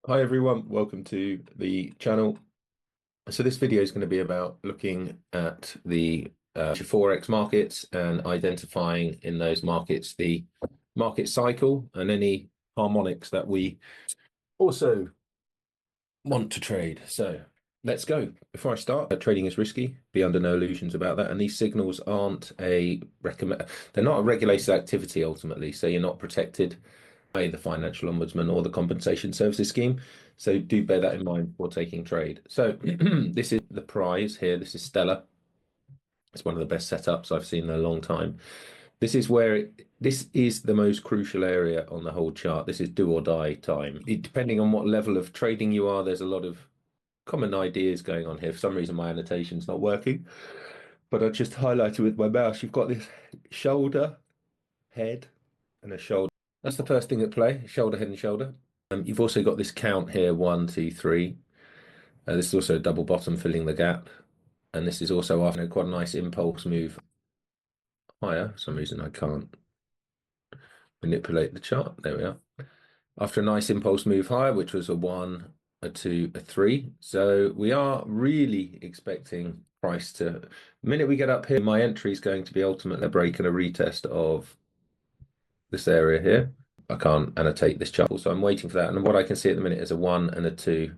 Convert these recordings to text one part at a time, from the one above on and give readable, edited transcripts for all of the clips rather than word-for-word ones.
Hi everyone, welcome to the channel. So this video is going to be about looking at the Forex markets and identifying in those markets the market cycle and any harmonics that we also want to trade. So let's go. Before I start, trading is risky. Be under no illusions about that. And these signals aren't they're not a regulated activity ultimately. So you're not protected by the financial ombudsman or the compensation services scheme. So do bear that in mind before taking trade. So this is the prize here. This is stellar. It's one of the best setups I've seen in a long time. This is this is the most crucial area on the whole chart. This is do or die time. Depending on what level of trading you are, there's a lot of common ideas going on here. For some reason, my annotation's not working, but I just highlighted with my mouse. You've got this shoulder, head, and a shoulder. That's the first thing at play, shoulder, head, and shoulder. You've also got this count here, 1, 2, 3. This is also a double bottom filling the gap. And this is also after quite a nice impulse move higher. For some reason I can't manipulate the chart. There we are. After a nice impulse move higher, which was a 1, a 2, a 3. So we are really expecting price to, the minute we get up here, my entry is going to be ultimately a break and a retest of this area here. I can't annotate this chart, so I'm waiting for that. And what I can see at the minute is a 1 and a 2.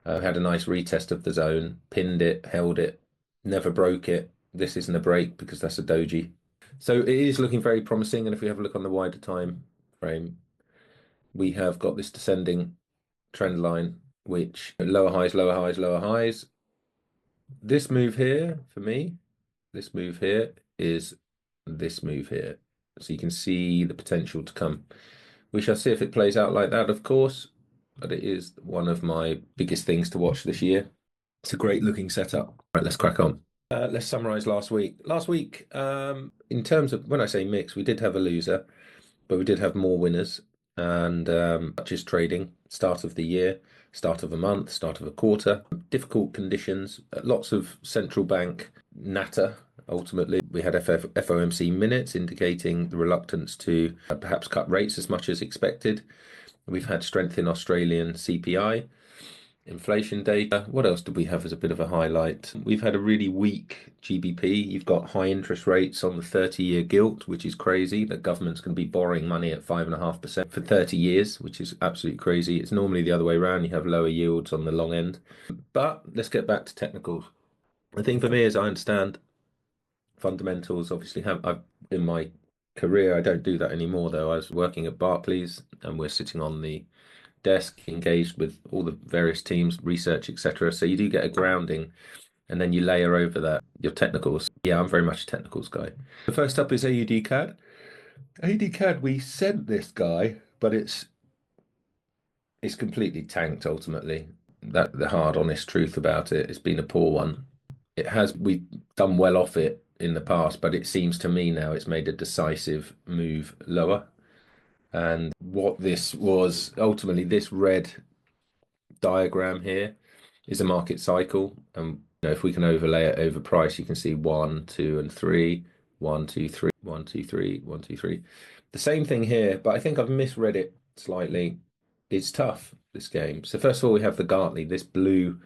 Had a nice retest of the zone, pinned it, held it, never broke it. This isn't a break because that's a doji. So it is looking very promising. And if we have a look on the wider time frame, we have got this descending trend line, which lower highs, lower highs, lower highs. This move here, for me, this move here is this move here. So you can see the potential to come. We shall see if it plays out like that, of course, but it is one of my biggest things to watch this year. It's a great looking setup. Right, let's crack on. Let's summarize last week. Last week, in terms of, when I say mix, we did have a loser, but we did have more winners. And just trading, start of the year, start of a month, start of a quarter, difficult conditions, lots of central bank natter. Ultimately, we had FOMC minutes indicating the reluctance to perhaps cut rates as much as expected. We've had strength in Australian CPI, inflation data. What else did we have as a bit of a highlight? We've had a really weak GBP. You've got high interest rates on the 30-year gilt, which is crazy. The government's going to be borrowing money at 5.5% for 30 years, which is absolutely crazy. It's normally the other way around. You have lower yields on the long end. But let's get back to technicals. The thing for me is I understand fundamentals. Obviously, I've in my career, I don't do that anymore, though. I was working at Barclays and we're sitting on the desk engaged with all the various teams, research, etc. So you do get a grounding and then you layer over that your technicals. Yeah, I'm very much a technicals guy. The first up is AUD CAD. AUD CAD, we sent this guy, but it's completely tanked ultimately. That the hard, honest truth about it. It's been a poor one. We've done well off it in the past, but it seems to me now it's made a decisive move lower. And what this was ultimately, this red diagram here is a market cycle. And if we can overlay it over price, you can see 1, 2, and 3, 1, 2, 3, 1, 2, 3, 1, 2, 3. The same thing here, but I think I've misread it slightly. It's tough, this game. So first of all, we have the Gartley, this blue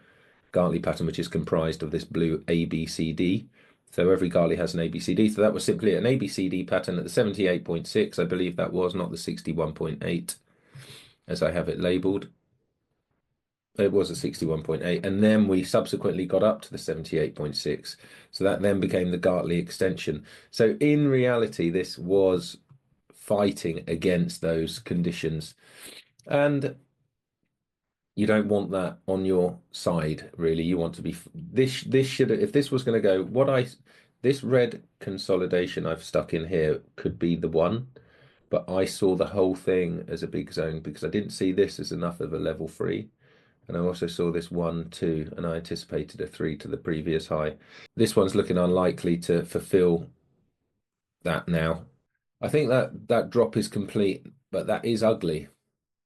Gartley pattern, which is comprised of this blue ABCD. So every Gartley has an ABCD. So that was simply an ABCD pattern at the 78.6. I believe that was, not the 61.8 as I have it labeled. It was a 61.8. And then we subsequently got up to the 78.6. So that then became the Gartley extension. So in reality, this was fighting against those conditions. And you don't want that on your side, really. You want to be this should, if this was going to go, this red consolidation I've stuck in here could be the one, but I saw the whole thing as a big zone because I didn't see this as enough of a level 3. And I also saw this 1, 2, and I anticipated a 3 to the previous high. This one's looking unlikely to fulfill that now. I think that drop is complete, but that is ugly.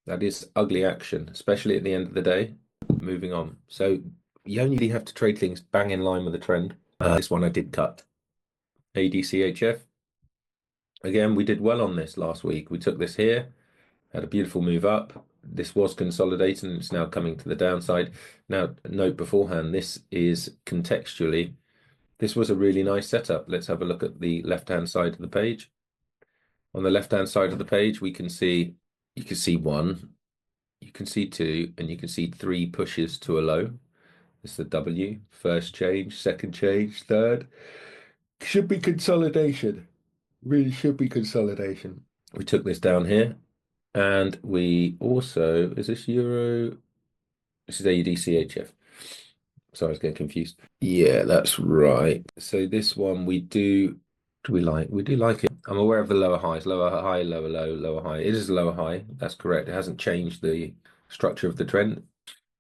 That is ugly action, especially at the end of the day. Moving on. So you only have to trade things bang in line with the trend. This one I did cut. ADCHF. Again, we did well on this last week. We took this here, had a beautiful move up, this was consolidating and it's now coming to the downside. Now, note beforehand, this is contextually, this was a really nice setup. Let's have a look at the left-hand side of the page. On the left-hand side of the page, we can see, you can see one, you can see two, and you can see three pushes to a low. This is the W, first change, second change, third. Should be consolidation. Really should be consolidation. We took this down here, and we also, is this Euro? This is AUD Sorry, I was getting confused. Yeah, that's right. So this one we do we like? We do like it. I'm aware of the lower highs, lower high, lower low, lower high. It is a lower high. That's correct. It hasn't changed the structure of the trend.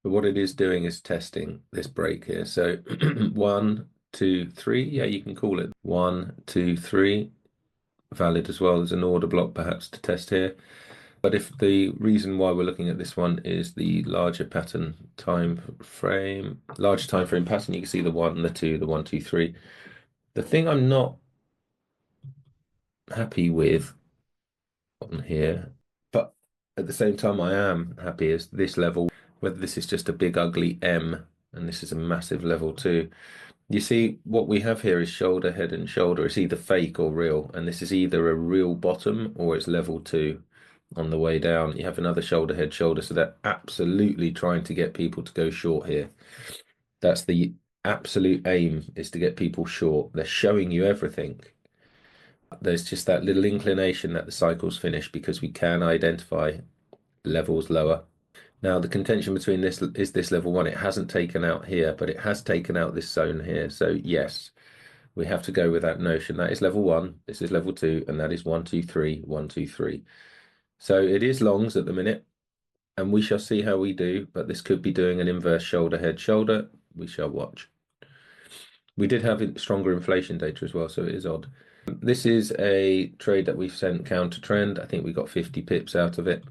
But what it is doing is testing this break here. So 1, 2, 3. Yeah, you can call it 1, 2, 3. Valid as well as an order block perhaps to test here. But if the reason why we're looking at this one is the larger pattern time frame, larger time frame pattern, you can see the 1, the 2, the 1, 2, 3. The thing I'm not happy with on here, but at the same time I am happy, is this level, whether this is just a big ugly M and this is a massive level 2. You see, what we have here is shoulder, head, and shoulder. It's either fake or real, and this is either a real bottom or it's level 2 on the way down. You have another shoulder, head, shoulder, so they're absolutely trying to get people to go short here. That's the absolute aim, is to get people short. They're showing you everything. There's just that little inclination that the cycle's finished because we can identify levels lower. Now, the contention between this is this level 1. It hasn't taken out here, but it has taken out this zone here. So yes, we have to go with that notion. That is level 1, this is level 2, and that is 1, 2, 3, 1, 2, 3. So it is longs at the minute, and we shall see how we do, but this could be doing an inverse shoulder, head, shoulder. We shall watch. We did have stronger inflation data as well, so it is odd. This is a trade that we've sent counter trend. I think we got 50 pips out of it.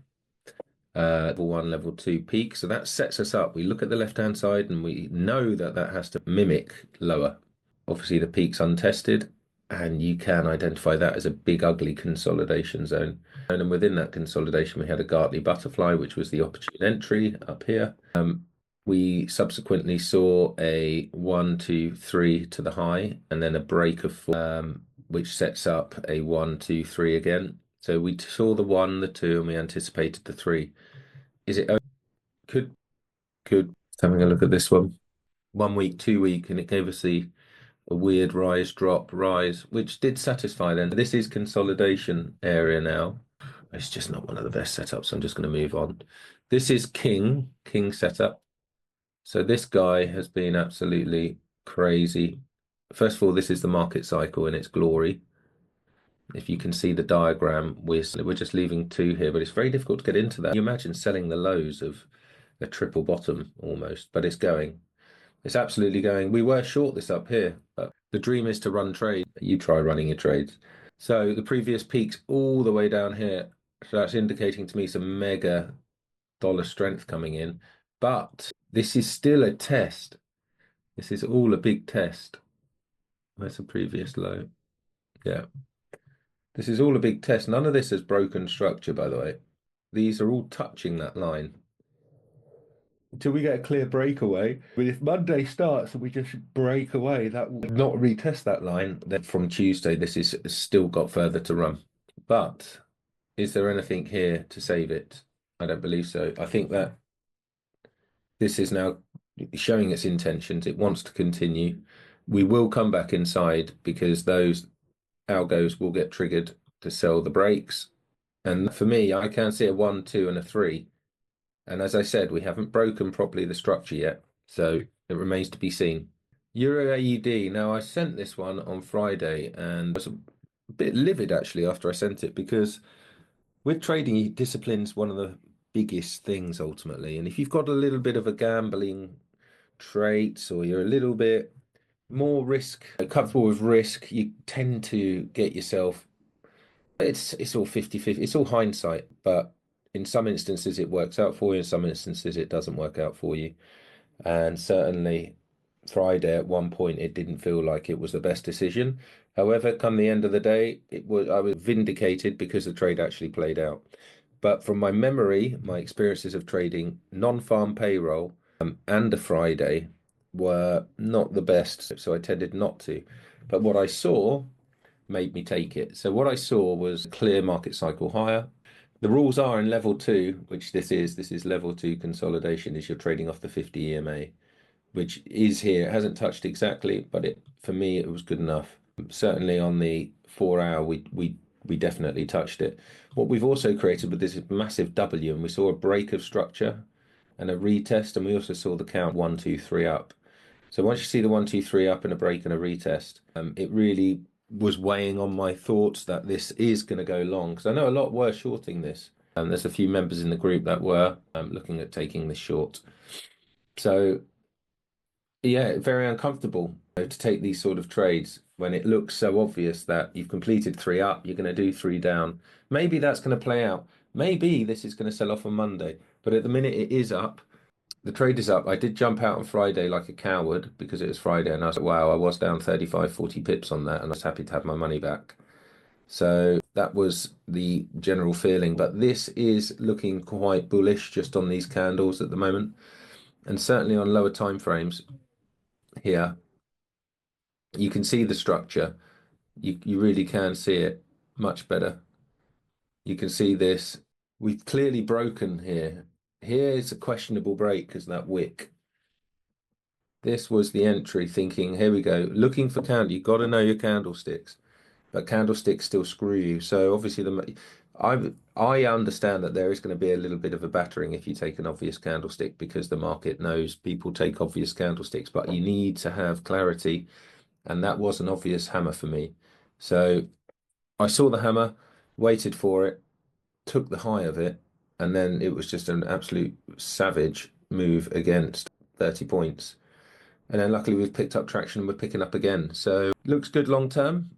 Level 1, level 2 peak. So that sets us up. We look at the left-hand side and we know that that has to mimic lower. Obviously, the peak's untested, and you can identify that as a big, ugly consolidation zone. And within that consolidation, we had a Gartley butterfly, which was the opportune entry up here. We subsequently saw a 1, 2, 3 to the high, and then a break of 4, which sets up a 1, 2, 3 again. So we saw the 1, the 2, and we anticipated the 3. Is it could having a look at this one? 1 week, 2 week, and it gave us a weird rise, drop, rise, which did satisfy then. This is consolidation area now. It's just not one of the best setups, so I'm just going to move on. This is king setup. So this guy has been absolutely crazy. First of all, this is the market cycle in its glory. If you can see the diagram, we're just leaving 2 here, but it's very difficult to get into that. You imagine selling the lows of a triple bottom almost, but it's going. It's absolutely going. We were short this up here, but the dream is to run trade. You try running your trades. So the previous peaks all the way down here. So that's indicating to me some mega dollar strength coming in. But this is still a test. This is all a big test. Where's the previous low? Yeah. This is all a big test. None of this has broken structure, by the way. These are all touching that line. Until we get a clear breakaway. But if Monday starts and we just break away, that will not retest that line. Then from Tuesday, this is still got further to run. But is there anything here to save it? I don't believe so. I think that this is now showing its intentions. It wants to continue. We will come back inside because those algos will get triggered to sell the breaks. And for me, I can see a 1, 2, and a 3. And as I said, we haven't broken properly the structure yet. So it remains to be seen. Euro AUD. Now, I sent this one on Friday and I was a bit livid actually after I sent it, because with trading, discipline's one of the biggest things ultimately. And if you've got a little bit of a gambling traits, or you're a little bit more comfortable with risk, you tend to get yourself, it's all 50-50, it's all hindsight, but in some instances it works out for you, in some instances it doesn't work out for you. And certainly Friday at one point it didn't feel like it was the best decision. However, come the end of the day, I was vindicated because the trade actually played out. But from my memory, my experiences of trading non-farm payroll and a Friday were not the best, so I tended not to. But what I saw made me take it. So what I saw was clear market cycle higher. The rules are in level two, which this is level two consolidation, is you're trading off the 50 EMA, which is here. It hasn't touched exactly, but for me it was good enough. Certainly on the 4 hour, we definitely touched it. What we've also created with this massive W, and we saw a break of structure and a retest, and we also saw the count 1, 2, 3 up. So once you see the 1, 2, 3 up and a break and a retest, it really was weighing on my thoughts that this is going to go long, because I know a lot were shorting this. There's a few members in the group that were looking at taking this short. So yeah, very uncomfortable to take these sort of trades when it looks so obvious that you've completed 3 up, you're going to do 3 down. Maybe that's going to play out. Maybe this is going to sell off on Monday, but at the minute it is up. The trade is up. I did jump out on Friday like a coward because it was Friday, and I was like, wow, I was down 35, 40 pips on that, and I was happy to have my money back. So that was the general feeling. But this is looking quite bullish just on these candles at the moment, and certainly on lower time frames here. You can see the structure. You really can see it much better. You can see this. We've clearly broken here. Here is a questionable break because that wick. This was the entry thinking, here we go. Looking for candle. You've got to know your candlesticks, but candlesticks still screw you. So obviously I understand that there is going to be a little bit of a battering if you take an obvious candlestick because the market knows people take obvious candlesticks, but you need to have clarity. And that was an obvious hammer for me. So I saw the hammer, waited for it, took the high of it, and then it was just an absolute savage move against 30 points. And then luckily we've picked up traction and we're picking up again. So looks good long term.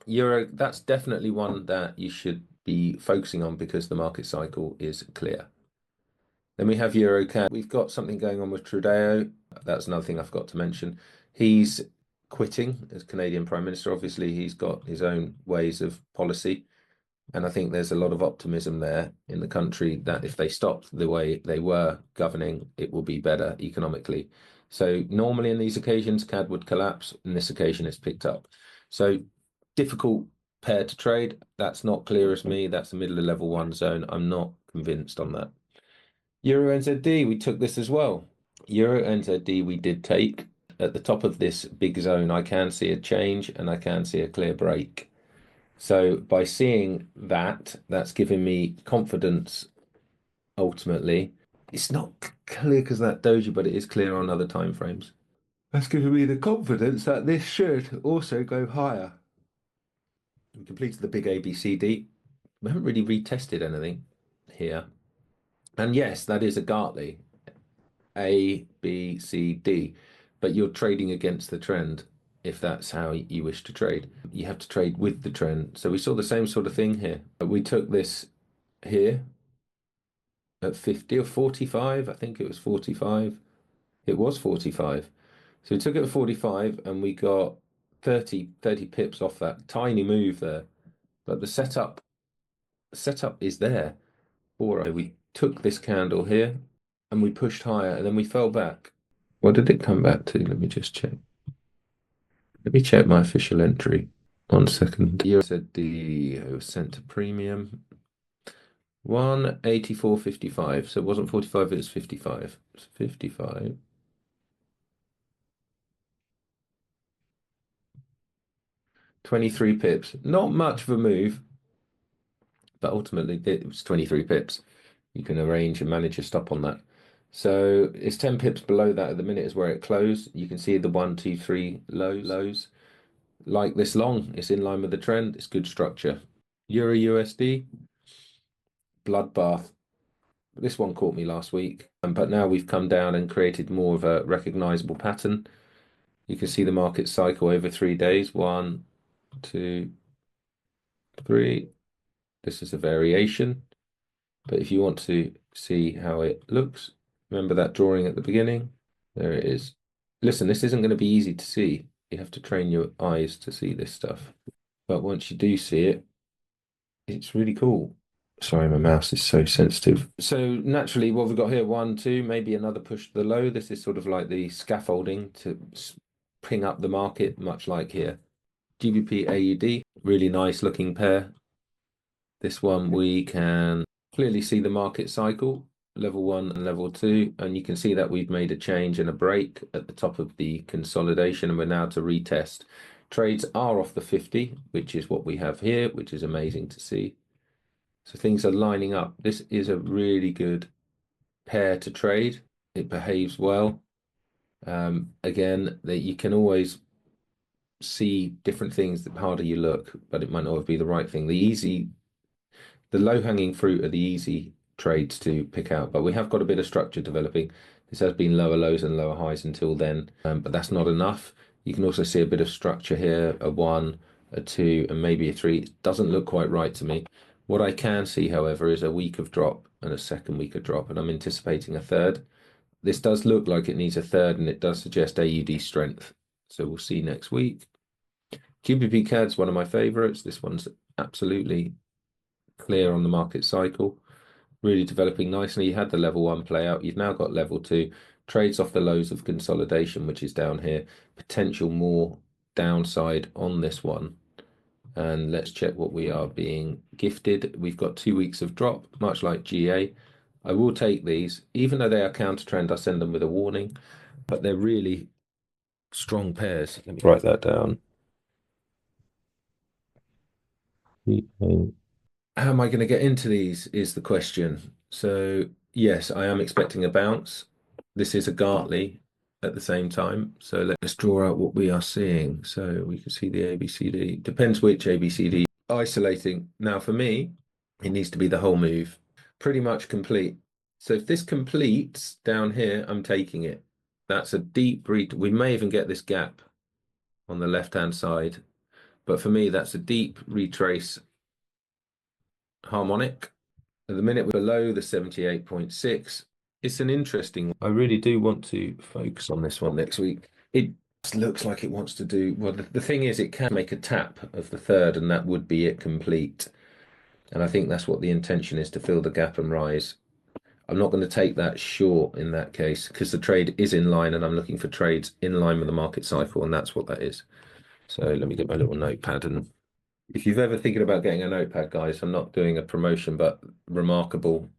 Euro, that's definitely one that you should be focusing on because the market cycle is clear. Then we have Euro CAD. We've got something going on with Trudeau. That's another thing I forgot to mention. He's quitting as Canadian Prime Minister. Obviously, he's got his own ways of policy. And I think there's a lot of optimism there in the country that if they stopped the way they were governing, it will be better economically. So normally in these occasions, CAD would collapse. In this occasion, it's picked up. So difficult pair to trade. That's not clear as me. That's the middle of level one zone. I'm not convinced on that. Euro NZD, we took this as well. Euro NZD, we did take. At the top of this big zone, I can see a change and I can see a clear break. So by seeing that, that's given me confidence ultimately. It's not clear because that doji, but it is clear on other time frames. That's given me the confidence that this should also go higher. We completed the big ABCD. We haven't really retested anything here. And yes, that is a Gartley. A, B, C, D. But you're trading against the trend if that's how you wish to trade. You have to trade with the trend. So we saw the same sort of thing here. We took this here at 50 or 45. I think it was 45. It was 45. So we took it at 45 and we got 30 pips off that tiny move there. But the setup is there. Or we took this candle here and we pushed higher and then we fell back. What did it come back to? Let me just check. Let me check my official entry. 1 second. You said the it was sent to premium. 184.55. So it wasn't 45, it was 55. It's 55. 23 pips. Not much of a move, but ultimately it was 23 pips. You can arrange and manage your stop on that. So it's 10 pips below that at the minute is where it closed. You can see the 1, 2, 3 lows. Like this long, it's in line with the trend. It's good structure. Euro USD, bloodbath. This one caught me last week, but now we've come down and created more of a recognizable pattern. You can see the market cycle over 3 days. 1, 2, 3. This is a variation. But if you want to see how it looks, remember that drawing at the beginning? There it is. Listen, this isn't going to be easy to see. You have to train your eyes to see this stuff. But once you do see it, it's really cool. Sorry, my mouse is so sensitive. So naturally, what we've got here, 1, 2, maybe another push to the low. This is sort of like the scaffolding to ping up the market, much like here. GBP AUD, really nice looking pair. This one we can clearly see the market cycle, level 1 and level 2, and you can see that we've made a change and a break at the top of the consolidation, and we're now to retest. Trades are off the 50, which is what we have here, which is amazing to see. So things are lining up. This is a really good pair to trade. It behaves well. Again, that you can always see different things the harder you look, but it might not be the right thing. The low-hanging fruit are the easy trades to pick out, but we have got a bit of structure developing. This has been lower lows and lower highs until then, but that's not enough. You can also see a bit of structure here, a 1, a 2, and maybe a 3. It doesn't look quite right to me. What I can see, however, is a week of drop and a second week of drop, and I'm anticipating a third. This does look like it needs a third, and it does suggest AUD strength. So we'll see next week. GBP CAD's one of my favorites. This one's absolutely clear on the market cycle, really developing nicely. You had the level 1 play out. You've now got level 2. Trades off the lows of consolidation, which is down here. Potential more downside on this one. And let's check what we are being gifted. We've got 2 weeks of drop, much like GA. I will take these, even though they are counter trend. I send them with a warning, but they're really strong pairs. Let me write that down. How am I going to get into these is the question. So yes, I am expecting a bounce. This is a Gartley at the same time. So let's draw out what we are seeing. So we can see the ABCD. Depends which ABCD. Isolating. Now for me, it needs to be the whole move. Pretty much complete. So if this completes down here, I'm taking it. That's a deep read. We may even get this gap on the left-hand side. But for me, that's a deep retrace harmonic. At the minute, we're below the 78.6. It's an interesting one. I really do want to focus on this one next week. It looks like it wants to do, well, the thing is, it can make a tap of the third, and that would be it complete. And I think that's what the intention is, to fill the gap and rise. I'm not going to take that short in that case, because the trade is in line, and I'm looking for trades in line with the market cycle, and that's what that is. So let me get my little notepad, and if you've ever thinking about getting a notepad, guys, I'm not doing a promotion, but remarkable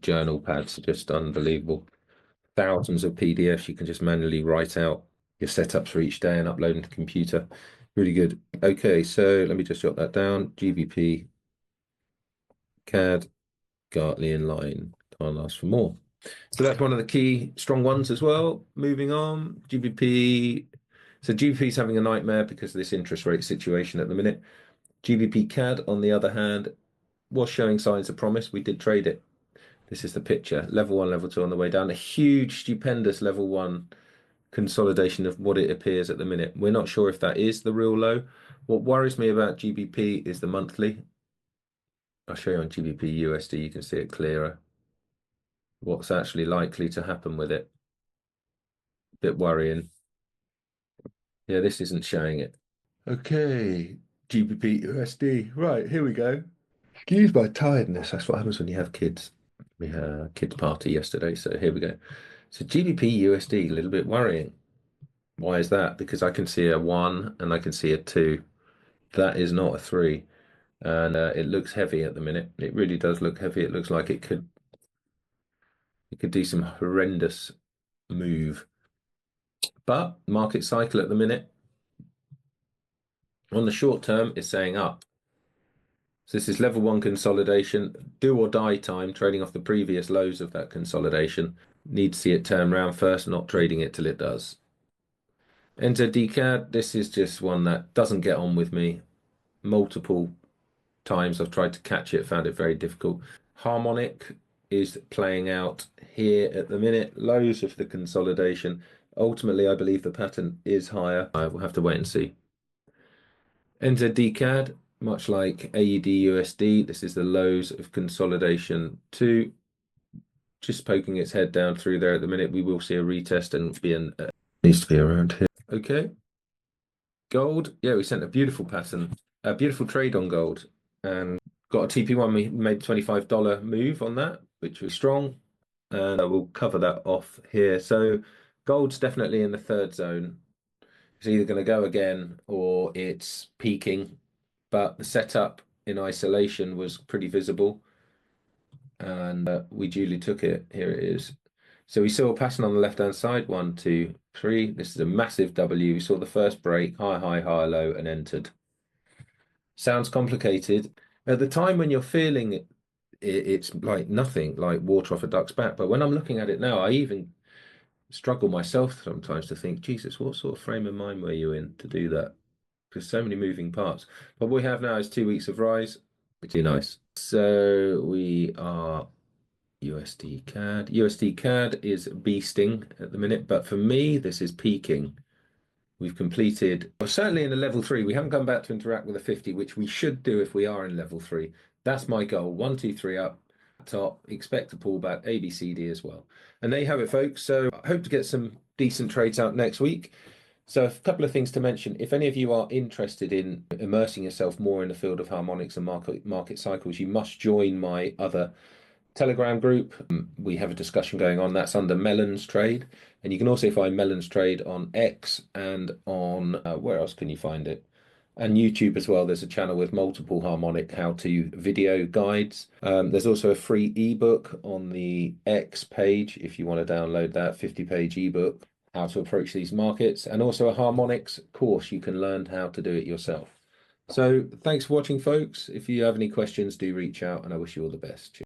journal pads, just unbelievable. Thousands of PDFs you can just manually write out your setups for each day and upload into the computer. Really good. Okay, so let me just jot that down. GBP, CAD, Gartley in line. Can't ask for more. So that's one of the key strong ones as well. Moving on, GBP. So GBP is having a nightmare because of this interest rate situation at the minute. GBP CAD, on the other hand, was showing signs of promise. We did trade it. This is the picture. Level 1, level 2 on the way down. A huge, stupendous level 1 consolidation of what it appears at the minute. We're not sure if that is the real low. What worries me about GBP is the monthly. I'll show you on GBP USD. You can see it clearer. What's actually likely to happen with it. Bit worrying. Yeah, this isn't showing it. Okay, GBP USD. Right, here we go. Excuse my tiredness. That's what happens when you have kids. We had a kids party yesterday, so here we go. So GBP USD, a little bit worrying. Why is that? Because I can see a 1 and I can see a 2. That is not a 3. And it looks heavy at the minute. It really does look heavy. It looks like it could do some horrendous move. But market cycle at the minute, on the short term, is saying up. So this is level 1 consolidation, do or die time, trading off the previous lows of that consolidation. Need to see it turn around first, not trading it till it does. Enter DCAD. This is just one that doesn't get on with me. Multiple times I've tried to catch it, found it very difficult. Harmonic is playing out here at the minute. Lows of the consolidation. Ultimately, I believe the pattern is higher. I will have to wait and see. Enter DCAD, much like AUD USD. This is the lows of consolidation 2. Just poking its head down through there at the minute. We will see a retest and be needs to be around here. Okay. Gold. Yeah, we sent a beautiful pattern, a beautiful trade on gold. And got a TP1, we made $25 move on that, which was strong. And I will cover that off here. So gold's definitely in the third zone. It's either going to go again or it's peaking, but the setup in isolation was pretty visible, and we duly took it. Here it is. So we saw a pattern on the left-hand side, 1, 2, 3. This is a massive W. We saw the first break, high, high, high, low, and entered. Sounds complicated. At the time when you're feeling it, it's like nothing, like water off a duck's back. But when I'm looking at it now, I even struggle myself sometimes to think, Jesus, what sort of frame of mind were you in to do that? Because so many moving parts. But what we have now is 2 weeks of rise, which is nice. So we are USD CAD. USD CAD is beasting at the minute, but for me, this is peaking. We've completed, well, certainly in the level 3, we haven't come back to interact with a 50, which we should do if we are in level 3. That's my goal. 1, 2, 3 up, top, expect a pullback, A, B, C, D as well. And there you have it, folks. So I hope to get some decent trades out next week. So a couple of things to mention. If any of you are interested in immersing yourself more in the field of harmonics and market cycles, you must join my other Telegram group. We have a discussion going on. That's under Melon's Trade. And you can also find Melon's Trade on X and on, where else can you find it? And YouTube as well. There's a channel with multiple harmonic how-to video guides. There's also a free ebook on the X page if you want to download that 50-page ebook, how to approach these markets, and also a harmonics course. You can learn how to do it yourself. So thanks for watching, folks. If you have any questions, do reach out, and I wish you all the best. Cheers.